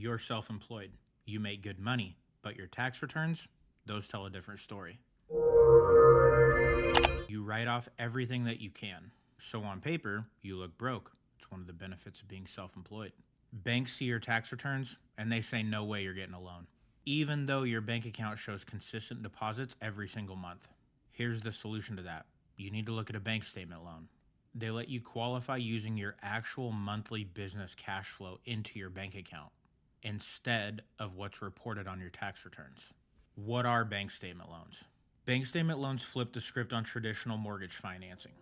You're self-employed. You make good money, but your tax returns, those tell a different story. You write off everything that you can. So on paper, you look broke. It's one of the benefits of being self-employed. Banks see your tax returns and they say, no way you're getting a loan, even though your bank account shows consistent deposits every single month. Here's the solution to that. You need to look at a bank statement loan. They let you qualify using your actual monthly business cash flow into your bank account instead of what's reported on your tax returns. What are bank statement loans? Bank statement loans flip the script on traditional mortgage financing.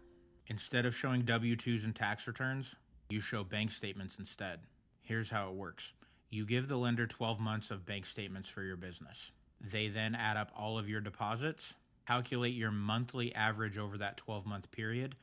Instead of showing W-2s and tax returns, you show bank statements instead. Here's how it works. You give the lender 12 months of bank statements for your business. They then add up all of your deposits, calculate your monthly average over that 12-month period,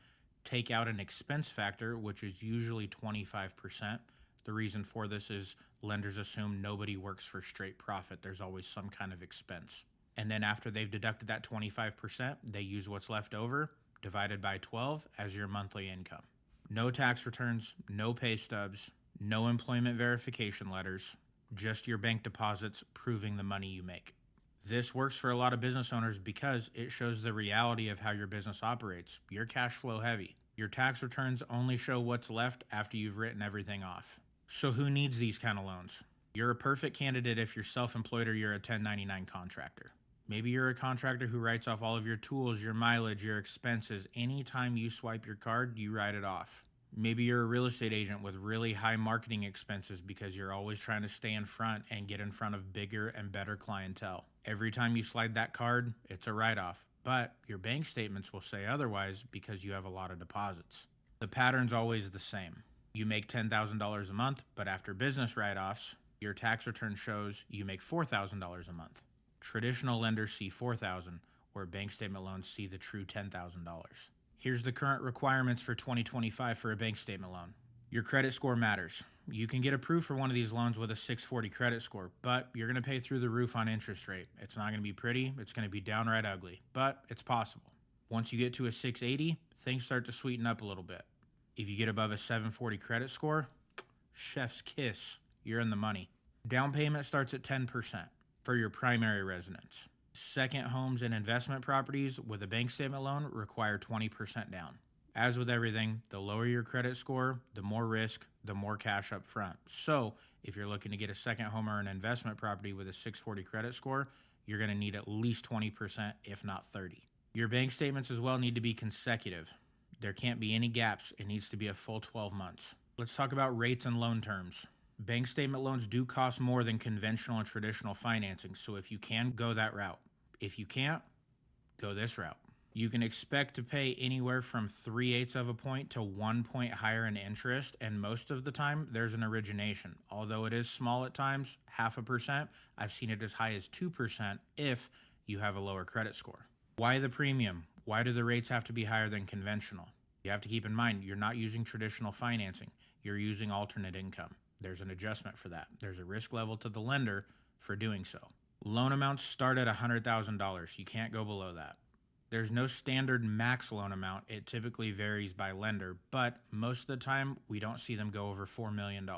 take out an expense factor, which is usually 25%. The reason for this is lenders assume nobody works for straight profit. There's always some kind of expense. And then after they've deducted that 25%, they use what's left over, divided by 12 as your monthly income. No tax returns, no pay stubs, no employment verification letters, just your bank deposits proving the money you make. This works for a lot of business owners because it shows the reality of how your business operates. You're cash flow heavy. Your tax returns only show what's left after you've written everything off. So who needs these kind of loans? You're a perfect candidate if you're self-employed or you're a 1099 contractor. Maybe you're a contractor who writes off all of your tools, your mileage, your expenses. Anytime you swipe your card, you write it off. Maybe you're a real estate agent with really high marketing expenses because you're always trying to stay in front and get in front of bigger and better clientele. Every time you slide that card, it's a write-off, but your bank statements will say otherwise because you have a lot of deposits. The pattern's always the same. You make $10,000 a month, but after business write-offs, your tax return shows you make $4,000 a month. Traditional lenders see $4,000, where bank statement loans see the true $10,000. Here's the current requirements for 2025 for a bank statement loan. Your credit score matters. You can get approved for one of these loans with a 640 credit score, but you're going to pay through the roof on interest rate. It's not going to be pretty. It's going to be downright ugly, but it's possible. Once you get to a 680, things start to sweeten up a little bit. If you get above a 740 credit score, chef's kiss, you're in the money. Down payment starts at 10% for your primary residence. Second homes and investment properties with a bank statement loan require 20% down. As with everything, the lower your credit score, the more risk, the more cash up front. So if you're looking to get a second home or an investment property with a 640 credit score, you're going to need at least 20%, if not 30%. Your bank statements as well need to be consecutive. There can't be any gaps. It needs to be a full 12 months. Let's talk about rates and loan terms. Bank statement loans do cost more than conventional and traditional financing, so if you can, go that route. If you can't, go this route. You can expect to pay anywhere from 3/8 of a point to 1 point higher in interest, and most of the time, there's an origination. Although it is small at times, 0.5%, I've seen it as high as 2% if you have a lower credit score. Why the premium? Why do the rates have to be higher than conventional? You have to keep in mind, you're not using traditional financing. You're using alternate income. There's an adjustment for that. There's a risk level to the lender for doing so. Loan amounts start at $100,000. You can't go below that. There's no standard max loan amount. It typically varies by lender, but most of the time, we don't see them go over $4 million.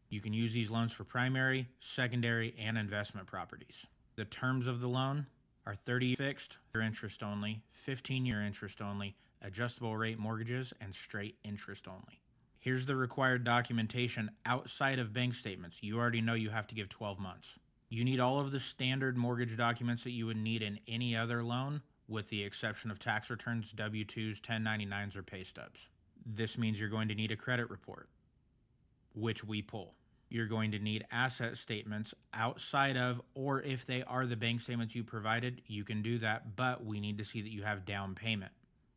You can use these loans for primary, secondary, and investment properties. The terms of the loan are 30 fixed-year interest only, 15-year interest only, adjustable rate mortgages, and straight interest only. Here's the required documentation outside of bank statements. You already know you have to give 12 months. You need all of the standard mortgage documents that you would need in any other loan, with the exception of tax returns, W-2s, 1099s, or pay stubs. This means you're going to need a credit report, which we pull. You're going to need asset statements outside of, or if they are the bank statements you provided, you can do that, but we need to see that you have down payment.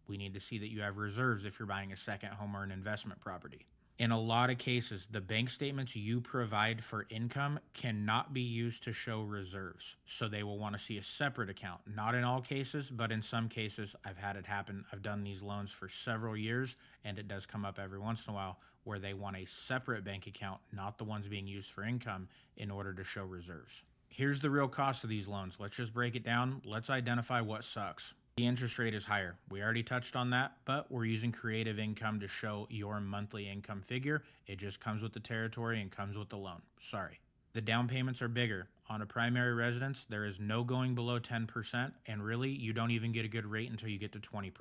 We need to see that you have reserves if you're buying a second home or an investment property. In a lot of cases, the bank statements you provide for income cannot be used to show reserves. So they will want to see a separate account. Not in all cases, but in some cases, I've had it happen. I've done these loans for several years, and it does come up every once in a while where they want a separate bank account, not the ones being used for income, in order to show reserves. Here's the real cost of these loans. Let's just break it down. Let's identify what sucks. The interest rate is higher. We already touched on that, but we're using creative income to show your monthly income figure. It just comes with the territory and comes with the loan. Sorry. The down payments are bigger. On a primary residence, there is no going below 10%, and really, you don't even get a good rate until you get to 20%.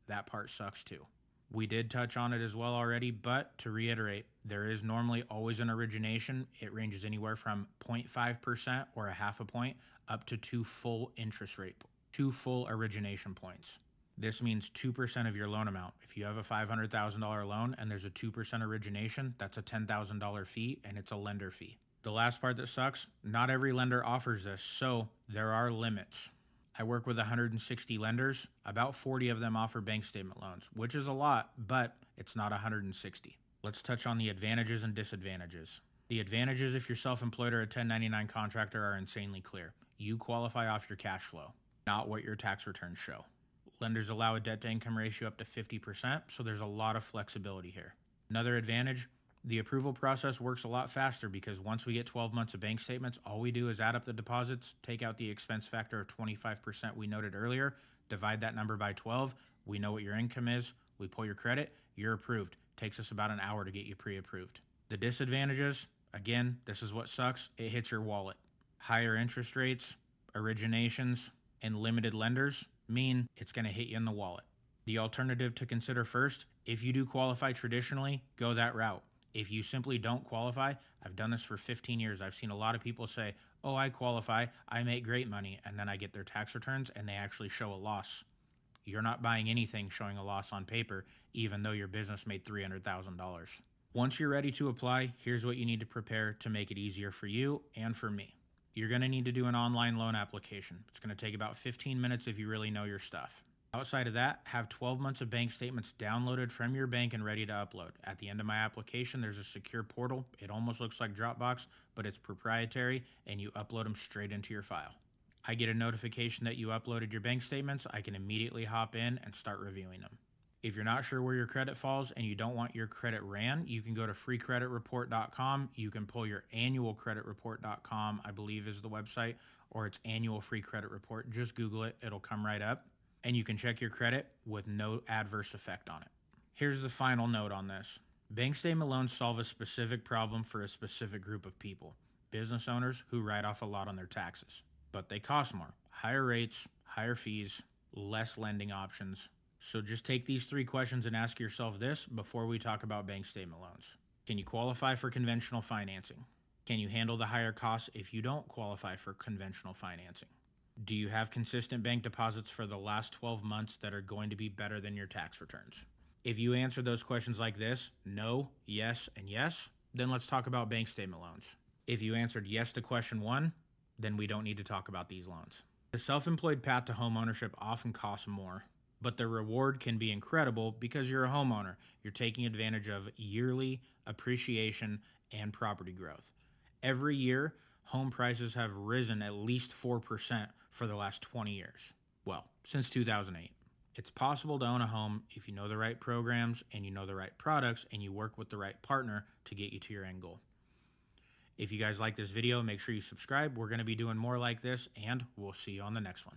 That part sucks too. We did touch on it as well already, but to reiterate, there is normally always an origination. It ranges anywhere from 0.5% or a half a point up to 2 full origination points. This means 2% of your loan amount. If you have a $500,000 loan and there's a 2% origination, that's a $10,000 fee, and it's a lender fee. The last part that sucks, not every lender offers this, so there are limits. I work with 160 lenders. About 40 of them offer bank statement loans, which is a lot, but it's not 160. Let's touch on the advantages and disadvantages. The advantages if you're self-employed or a 1099 contractor are insanely clear. You qualify off your cash flow, not what your tax returns show. Lenders allow a debt-to-income ratio up to 50%, so there's a lot of flexibility here. Another advantage, the approval process works a lot faster because once we get 12 months of bank statements, all we do is add up the deposits, take out the expense factor of 25% we noted earlier, divide that number by 12, we know what your income is, we pull your credit, you're approved. Takes us about an hour to get you pre-approved. The disadvantages, again, this is what sucks, it hits your wallet. Higher interest rates, originations, and limited lenders mean it's going to hit you in the wallet. The alternative to consider first, if you do qualify traditionally, go that route. If you simply don't qualify, I've done this for 15 years. I've seen a lot of people say, oh, I qualify, I make great money, and then I get their tax returns and they actually show a loss. You're not buying anything showing a loss on paper, even though your business made $300,000. Once you're ready to apply, here's what you need to prepare to make it easier for you and for me. You're going to need to do an online loan application. It's going to take about 15 minutes if you really know your stuff. Outside of that, have 12 months of bank statements downloaded from your bank and ready to upload. At the end of my application, there's a secure portal. It almost looks like Dropbox, but it's proprietary, and you upload them straight into your file. I get a notification that you uploaded your bank statements. I can immediately hop in and start reviewing them. If you're not sure where your credit falls and you don't want your credit ran, you can go to freecreditreport.com. You can pull your annualcreditreport.com, I believe is the website, or it's annual free credit report. Just Google it. It'll come right up. And you can check your credit with no adverse effect on it. Here's the final note on this. Bank statement loans solve a specific problem for a specific group of people. Business owners who write off a lot on their taxes. But they cost more. Higher rates, higher fees, less lending options. So just take these 3 questions and ask yourself this before we talk about bank statement loans. Can you qualify for conventional financing? Can you handle the higher costs if you don't qualify for conventional financing? Do you have consistent bank deposits for the last 12 months that are going to be better than your tax returns? If you answer those questions like this, no, yes, and yes, then let's talk about bank statement loans. If you answered yes to question 1, then we don't need to talk about these loans. The self-employed path to homeownership often costs more, but the reward can be incredible because you're a homeowner. You're taking advantage of yearly appreciation and property growth. Every year, home prices have risen at least 4% for the last 20 years. Well, since 2008. It's possible to own a home if you know the right programs and you know the right products and you work with the right partner to get you to your end goal. If you guys like this video, make sure you subscribe. We're going to be doing more like this, and we'll see you on the next one.